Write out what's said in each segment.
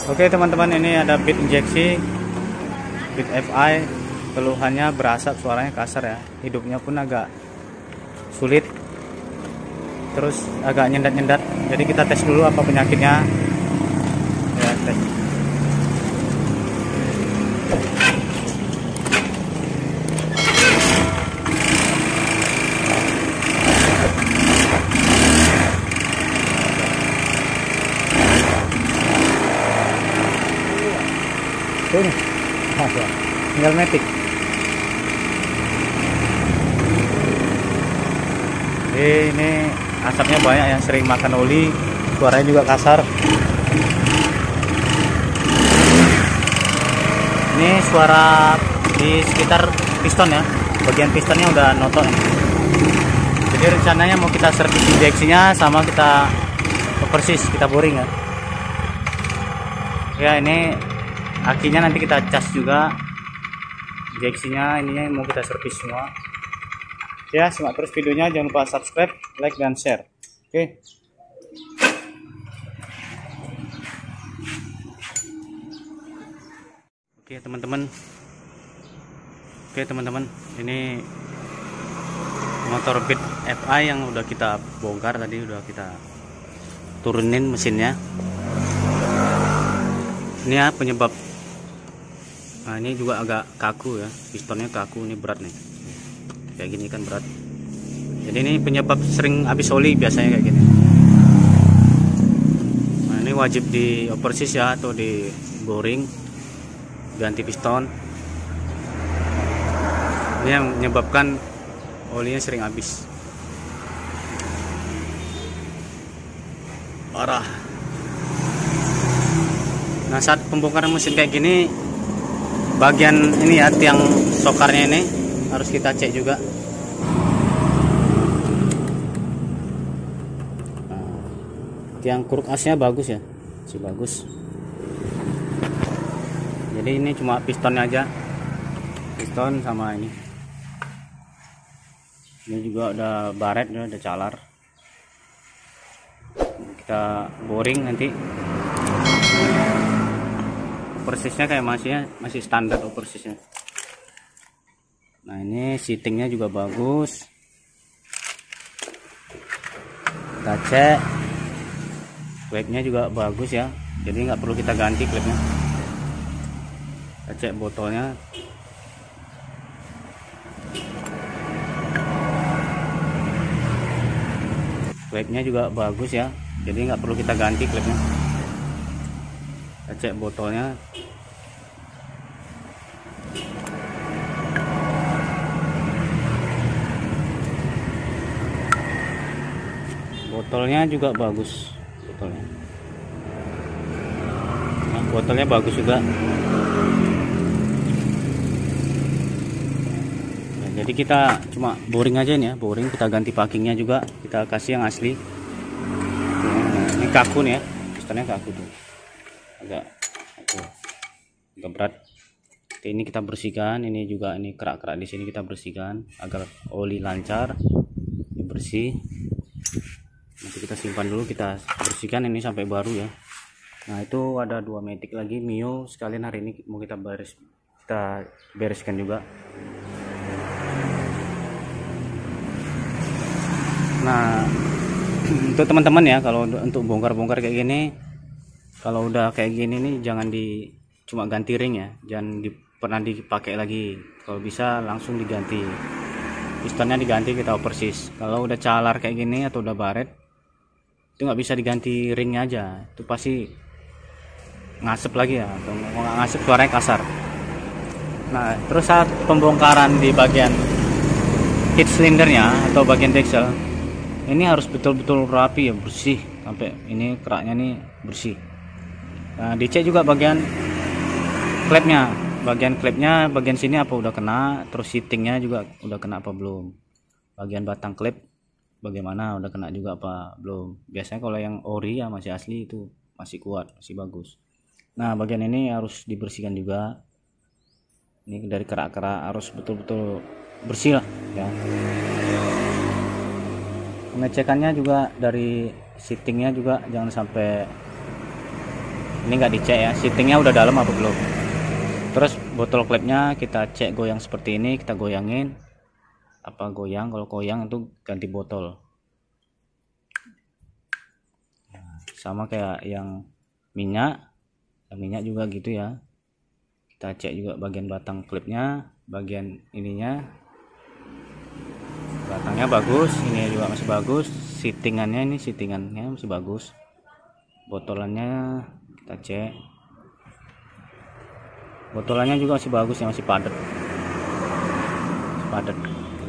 Oke teman-teman, ini ada bit injeksi, bit FI. Keluhannya berasap, suaranya kasar ya, hidupnya pun agak sulit, terus agak nyendat-nyendat. Jadi kita tes dulu apa penyakitnya ya, tes. Tinggal metik. Ini asapnya banyak, yang sering makan oli, suaranya juga kasar. Ini suara di sekitar piston ya, bagian pistonnya udah notok. Jadi rencananya mau kita servis injeksinya sama kita persis, kita boring ya. Ya ini akinya nanti kita cas juga, injeksinya ininya mau kita servis semua. Ya, simak terus videonya, jangan lupa subscribe, like, dan share. Oke teman-teman. Ini motor Bit FI yang udah kita bongkar tadi, udah kita turunin mesinnya. Ini ya penyebab. Nah ini juga agak kaku ya, pistonnya kaku, ini berat nih, kayak gini kan berat. Jadi ini penyebab sering habis oli biasanya kayak gini. Nah ini wajib di oversis ya, atau di boring, ganti piston. Ini yang menyebabkan olinya sering habis. Parah. Nah saat pembongkaran mesin kayak gini, bagian ini ya, tiang sokarnya ini harus kita cek juga. Nah, tiang kuruk asnya bagus ya, masih bagus. Jadi ini cuma pistonnya aja, piston sama ini. Ini juga udah baret, udah calar. Kita boring nanti. Persisnya kayak masih standar persisnya. Nah ini seatingnya juga bagus, kita cek. Klipnya juga bagus ya, jadi nggak perlu kita ganti klipnya. Kita cek botolnya. Klipnya juga bagus ya, jadi nggak perlu kita ganti klipnya. Kita cek botolnya. Botolnya juga bagus, botolnya. Nah, botolnya bagus juga. Nah, jadi kita cuma boring aja nih ya, boring. Kita ganti packingnya juga, kita kasih yang asli. Nah, ini kaku nih ya, pistonnya kaku tuh, agak berat. Ini kita bersihkan. Ini juga, ini kerak-kerak di sini kita bersihkan agar oli lancar, bersih. Nanti kita simpan dulu, kita bersihkan ini sampai baru ya. Nah itu ada 2 matic lagi Mio, sekalian hari ini mau kita bereskan juga. Nah untuk teman-teman ya, kalau untuk bongkar-bongkar kayak gini, kalau udah kayak gini nih, jangan cuma ganti ring ya, jangan pernah dipakai lagi. Kalau bisa langsung diganti, pistonnya diganti, kita oversis. Kalau udah calar kayak gini atau udah baret, itu nggak bisa diganti ringnya aja, itu pasti ngasep lagi ya, atau nggak ngasep, suaranya kasar. Nah terus saat pembongkaran di bagian heat silindernya atau bagian deksel, ini harus betul-betul rapi ya, bersih, sampai ini keraknya nih bersih. Nah dicek juga bagian klepnya, bagian sini apa udah kena, terus seatingnya juga udah kena apa belum, bagian batang klep bagaimana, udah kena juga apa belum. Biasanya kalau yang ori ya masih asli, itu masih kuat, masih bagus. Nah bagian ini harus dibersihkan juga, ini dari kerak-kerak harus betul-betul bersih lah ya. Pengecekannya juga dari seatingnya juga jangan sampai Ini nggak dicek ya, seatingnya udah dalam apa belum. Terus botol klepnya kita cek goyang seperti ini, kita goyangin. Apa goyang? Kalau goyang itu ganti botol. Sama kayak yang minyak juga gitu ya. Kita cek juga bagian batang klipnya, bagian ininya, batangnya bagus, ini juga masih bagus. Seatingannya masih bagus. Botolannya kita cek, botolannya juga masih bagus ya, masih padat,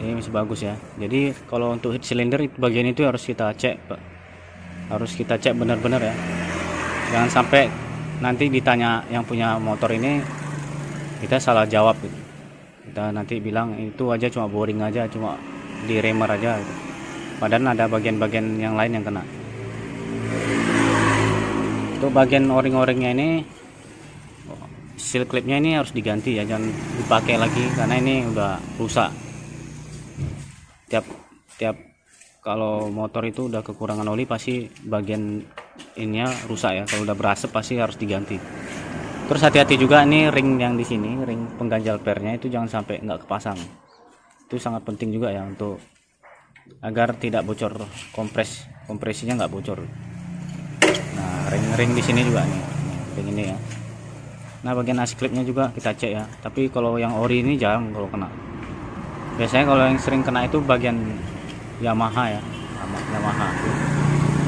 ini masih bagus ya. Jadi kalau untuk heat cylinder bagian itu harus kita cek, Pak. Harus kita cek benar-benar ya, jangan sampai nanti ditanya yang punya motor ini kita salah jawab gitu. Kita nanti bilang itu aja cuma boring aja, cuma di remer aja gitu. Padahal ada bagian-bagian yang lain yang kena. Untuk bagian o-ring-o-ringnya ini, seal clipnya ini harus diganti ya, jangan dipakai lagi karena ini udah rusak. Tiap kalau motor itu udah kekurangan oli pasti bagian ininya rusak ya. Kalau udah berasap pasti harus diganti. Terus hati-hati juga nih ring yang di sini, ring pengganjal pernya itu jangan sampai nggak kepasang. Itu sangat penting juga ya untuk agar tidak bocor kompresinya nggak bocor. Nah, ring di sini juga nih, ring ini ya. Nah, bagian as clipnya juga kita cek ya. Tapi kalau yang ori ini jarang kalau kena. Biasanya kalau yang sering kena itu bagian Yamaha ya, Yamaha.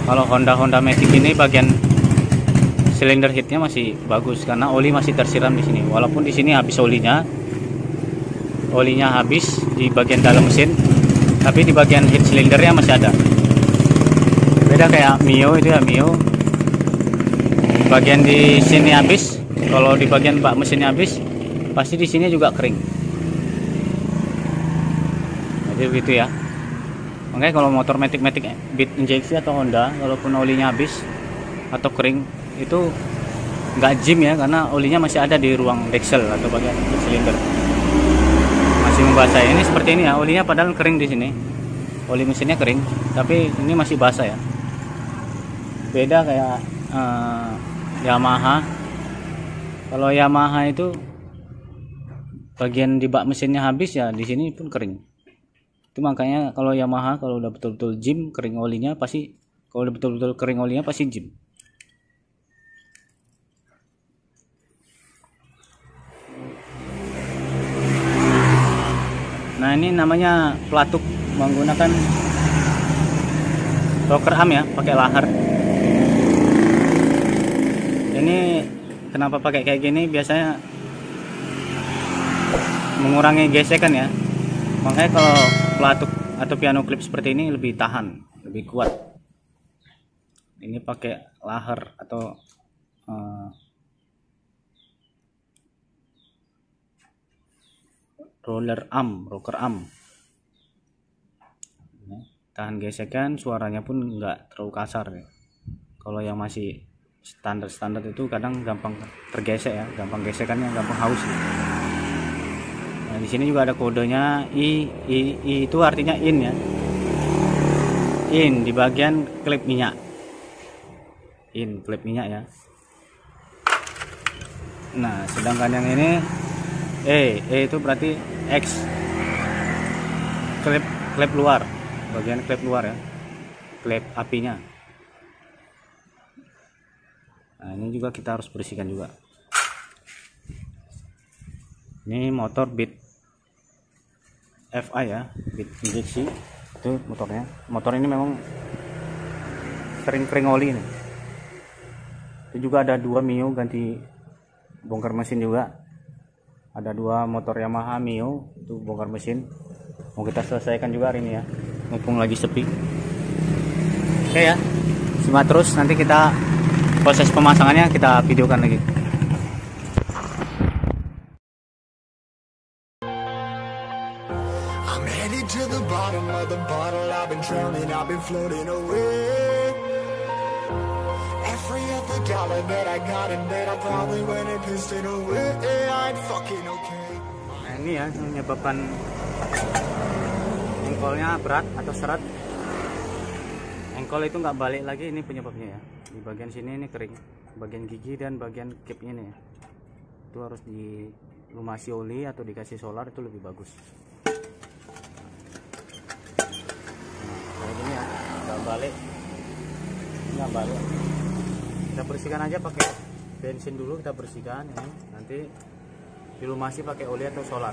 Kalau Honda Matic ini bagian silinder heatnya masih bagus karena oli masih tersiram di sini. Walaupun di sini habis olinya habis di bagian dalam mesin, tapi di bagian heat silindernya masih ada. Beda kayak Mio itu ya, Mio. Bagian di sini habis, kalau di bagian bak mesinnya habis, pasti di sini juga kering. Jadi begitu ya. Makanya kalau motor Matic bit injeksi atau Honda, walaupun olinya habis atau kering, itu nggak jim ya, karena olinya masih ada di ruang deksel atau bagian silinder, masih membasah. Ini seperti ini ya, olinya padahal kering di sini, oli mesinnya kering, tapi ini masih basah ya. Beda kayak Yamaha. Kalau Yamaha itu bagian di bak mesinnya habis ya, di sini pun kering. Itu makanya kalau Yamaha kalau udah betul-betul jim kering olinya pasti, kalau udah betul-betul kering olinya pasti jim. Nah, ini namanya pelatuk menggunakan rocker arm ya, pakai lahar. Ini kenapa pakai kayak gini? Biasanya mengurangi gesekan ya. Makanya kalau pelatuk atau piano clip seperti ini lebih tahan, lebih kuat. Ini pakai lahar atau rocker arm. Tahan gesekan, suaranya pun nggak terlalu kasar ya. Kalau yang masih standar itu kadang gampang tergesek ya, gampang gesekannya, gampang haus. Nah, di sini juga ada kodenya I itu artinya in ya. In di bagian klip minyak. In klip minyak ya. Nah, sedangkan yang ini E itu berarti X. Klip luar, bagian klip luar ya. Klip apinya. Nah, ini juga kita harus bersihkan juga. Ini motor bit FI ya, bit injeksi. Itu motornya. Motor ini memang sering kering oli nih. Itu juga ada 2 Mio ganti bongkar mesin juga. Ada 2 motor Yamaha Mio itu bongkar mesin. Mau kita selesaikan juga hari ini ya, mumpung lagi sepi. Oke ya, simak terus, nanti kita proses pemasangannya kita videokan lagi. I'm headed to the bottom of the bottle. I've been drowning, I've been floating away. Every other dollar that I got in bed, I probably went and pissed it away. I ain't fucking okay. Nah, ini ya yang menyebabkan engkolnya berat atau seret. Engkol itu nggak balik lagi, ini penyebabnya ya. Di bagian sini ini kering. bagian gigi dan bagian capnya nih. Itu harus dilumasi oli atau dikasih solar, itu lebih bagus. Nah, kayak gini ya, nggak balik, nggak balik. Kita bersihkan aja pakai bensin dulu, kita bersihkan ini, nanti dilumasi pakai oli atau solar.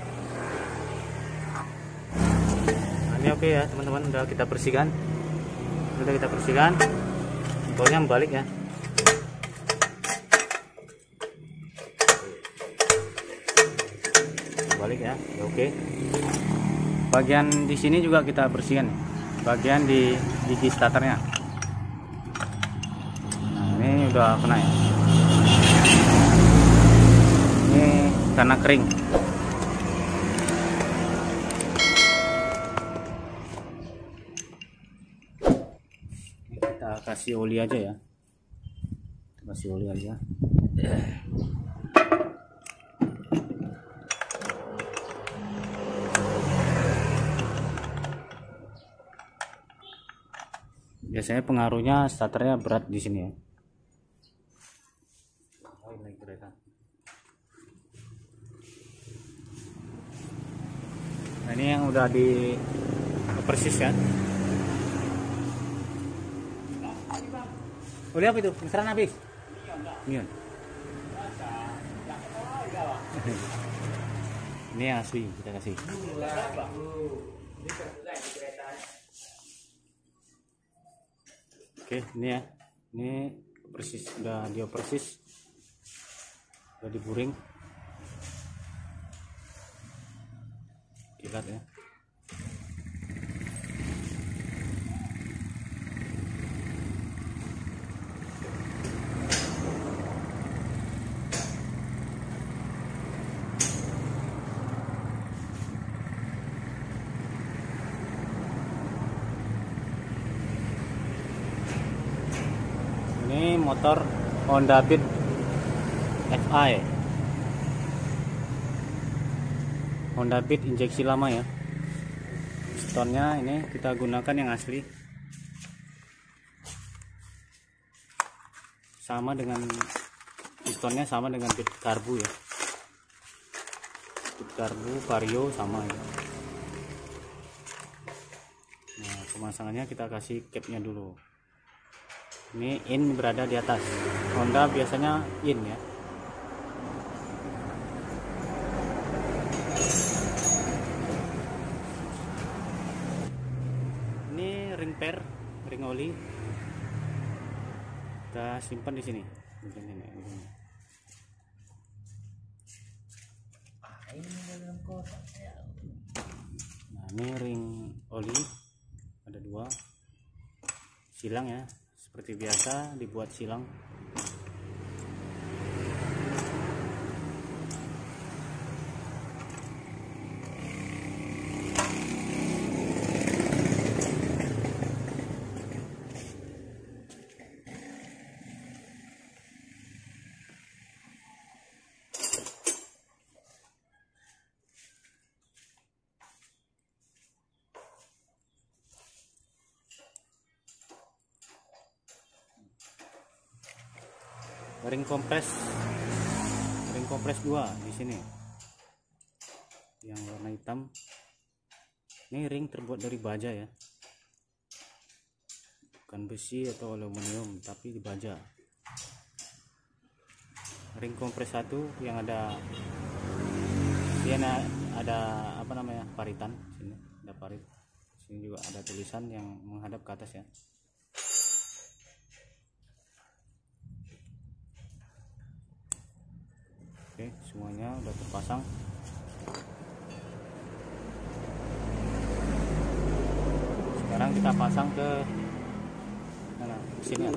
Nah, ini oke ya teman-teman, udah kita bersihkan, motornya balik ya. Balik ya, ya oke. Bagian di sini juga kita bersihkan, bagian di gigi starternya. Nah, ini udah kena ya. Ini karena kering. Ini kita kasih oli aja ya. Kasih oli aja. Biasanya pengaruhnya starternya berat di sini ya. Oh, ini kereta. Nah, ini yang udah di persis kan. Boleh apa itu? Besaran habis? Iya. Ini yang asli kita kasih. Oke, ini ya. Ini persis, udah dia persis. Udah diburing. Kilat ya. Ini motor Honda Beat FI, Honda Beat injeksi lama ya. Pistonnya ini kita gunakan yang asli, sama dengan pistonnya sama dengan Beat karbu ya. Beat karbu vario sama ya. Nah, pemasangannya kita kasih capnya dulu. Ini in berada di atas. Honda biasanya in ya. Ini ring per, ring oli. Kita simpan di sini. Nah, ini ring oli ada 2. Silang ya. Seperti biasa dibuat silang. Ring kompres 2 di sini yang warna hitam. Ini ring terbuat dari baja ya, bukan besi atau aluminium tapi di baja. Ring kompres 1 yang ada apa namanya, paritan. Sini ada parit, sini juga ada tulisan yang menghadap ke atas ya. Oke, semuanya udah terpasang. Sekarang kita pasang ke sini ya.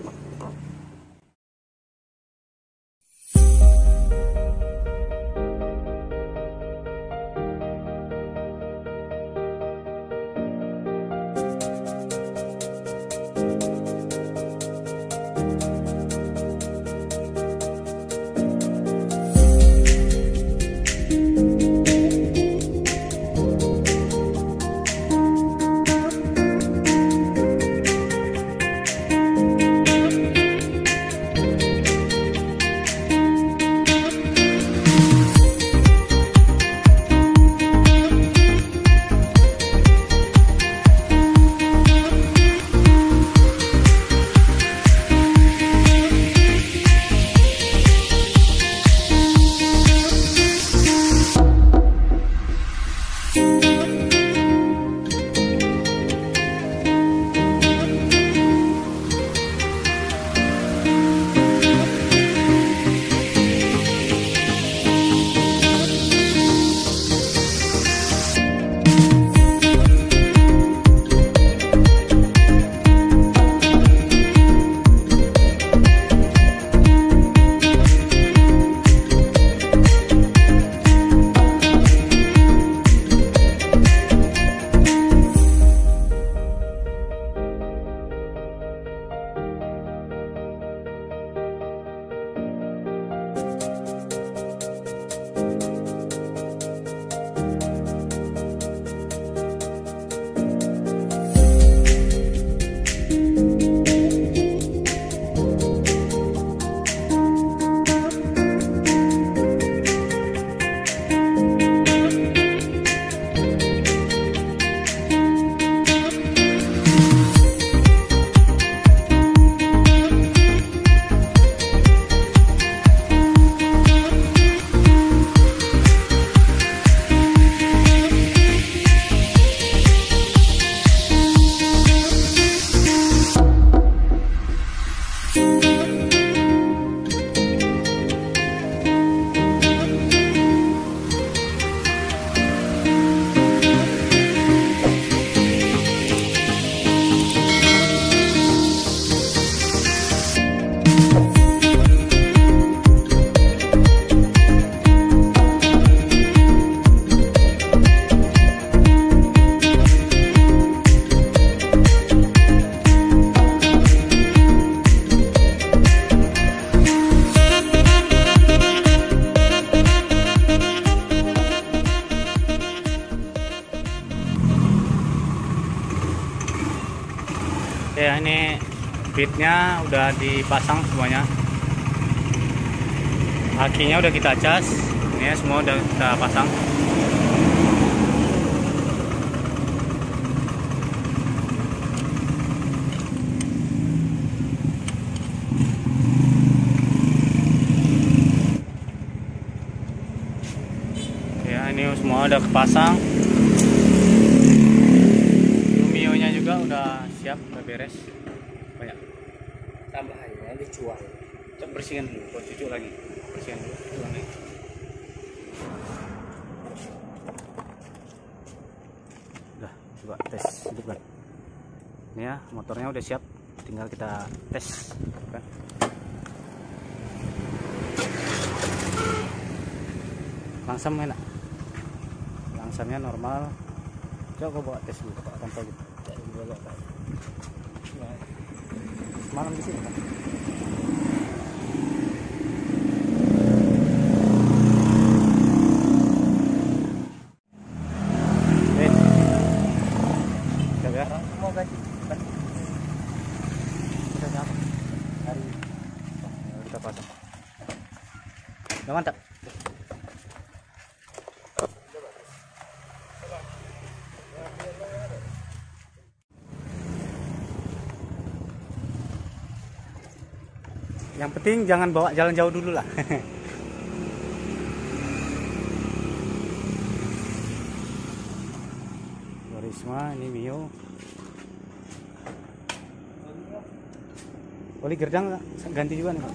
speednya udah dipasang semuanya, akinya udah kita cas, ini ya, semua udah kita pasang. Ya, ini semua udah kepasang. Lumio-nya juga udah siap, udah beres. Banyak. Tambah aja dicual. Coba bersihkan dulu, kau cucuk lagi. Bersihkan dulu. Udah, coba tes hidupkan. Ini ya, motornya udah siap, tinggal kita tes. Kan? Langsam enak, langsamnya normal. Coba kau bawa tes dulu, tanpa gitu. Semalam di sini kan? Siap ya? Mau ganti. Kita siap. Hari Kita pasang. Udah mantap. Yang penting jangan bawa jalan jauh dulu lah. Risma, ini Mio. Oli gerdang ganti juga nih, Pak.